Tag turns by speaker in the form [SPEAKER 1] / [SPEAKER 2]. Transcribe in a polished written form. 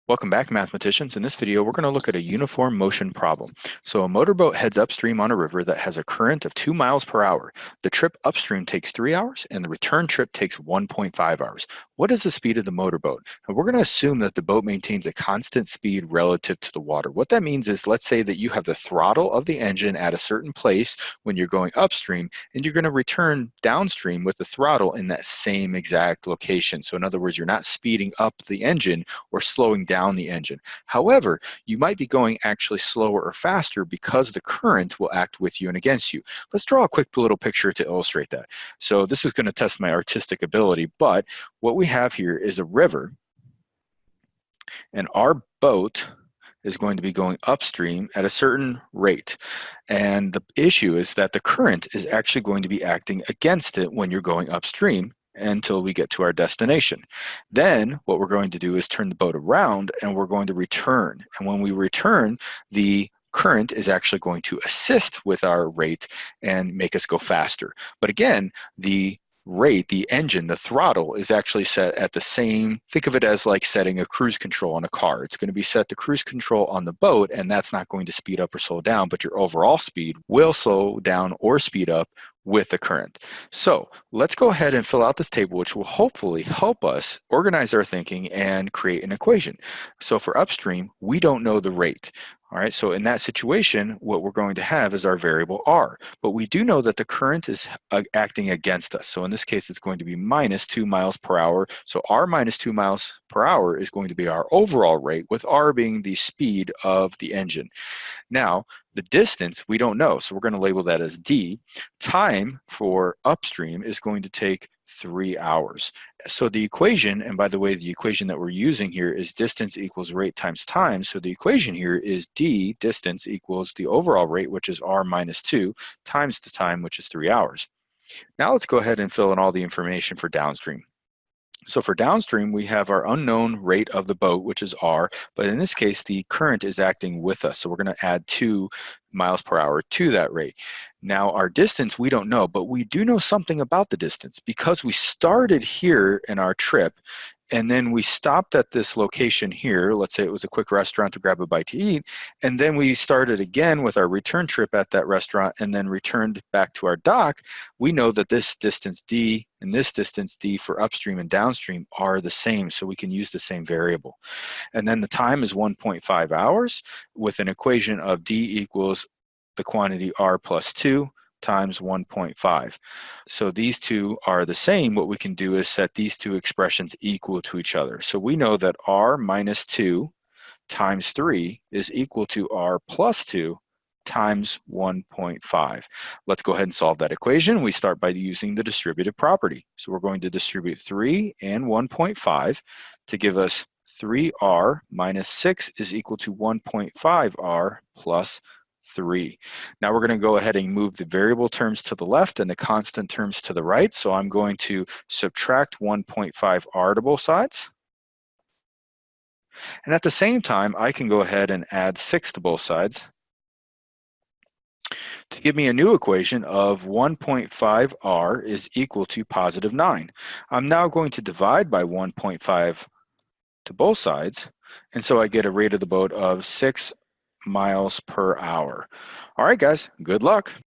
[SPEAKER 1] Welcome back, mathematicians. In this video, we're going to look at a uniform motion problem. So a motorboat heads upstream on a river that has a current of 2 miles per hour. The trip upstream takes 3 hours and the return trip takes 1.5 hours. What is the speed of the motorboat? And we're going to assume that the boat maintains a constant speed relative to the water. What that means is, let's say that you have the throttle of the engine at a certain place when you're going upstream, and you're going to return downstream with the throttle in that same exact location. So in other words, you're not speeding up the engine or slowing down the engine. However, you might be going actually slower or faster because the current will act with you and against you. Let's draw a quick little picture to illustrate that. So this is going to test my artistic ability, but what we have here is a river, and our boat is going to be going upstream at a certain rate. And the issue is that the current is actually going to be acting against it when you're going upstream until we get to our destination. Then what we're going to do is turn the boat around and we're going to return. And when we return, the current is actually going to assist with our rate and make us go faster. But again, the rate, the engine, the throttle is actually set at the same, think of it as like setting a cruise control on a car. It's going to be set to cruise control on the boat, and that's not going to speed up or slow down, but your overall speed will slow down or speed up with the current. So let's go ahead and fill out this table, which will hopefully help us organize our thinking and create an equation. So for upstream, we don't know the rate. All right, so in that situation, what we're going to have is our variable r. But we do know that the current is acting against us. So in this case, it's going to be minus 2 miles per hour. So r minus 2 miles per hour is going to be our overall rate, with r being the speed of the engine. Now, the distance, we don't know, so we're going to label that as d. Time for upstream is going to take 3 hours. So the equation, and by the way, the equation that we're using here is distance equals rate times time. So the equation here is d, distance, equals the overall rate, which is r minus 2, times the time, which is 3 hours. Now let's go ahead and fill in all the information for downstream. So for downstream, we have our unknown rate of the boat, which is r, but in this case, the current is acting with us. So we're going to add 2 miles per hour to that rate. Now our distance, we don't know, but we do know something about the distance because we started here in our trip, and then we stopped at this location here. Let's say it was a quick restaurant to grab a bite to eat. And then we started again with our return trip at that restaurant and then returned back to our dock. We know that this distance d and this distance d for upstream and downstream are the same, so we can use the same variable. And then the time is 1.5 hours with an equation of d equals the quantity r plus 2 times 1.5. So these two are the same. What we can do is set these two expressions equal to each other. So we know that r minus 2 times 3 is equal to r plus 2 times 1.5. Let's go ahead and solve that equation. We start by using the distributive property. So we're going to distribute 3 and 1.5 to give us 3r minus 6 is equal to 1.5r plus 3. Now we're going to go ahead and move the variable terms to the left and the constant terms to the right. So I'm going to subtract 1.5r to both sides. And at the same time, I can go ahead and add 6 to both sides to give me a new equation of 1.5r is equal to positive 9. I'm now going to divide by 1.5 to both sides, and so I get a rate of the boat of 6 miles per hour. All right, guys, good luck.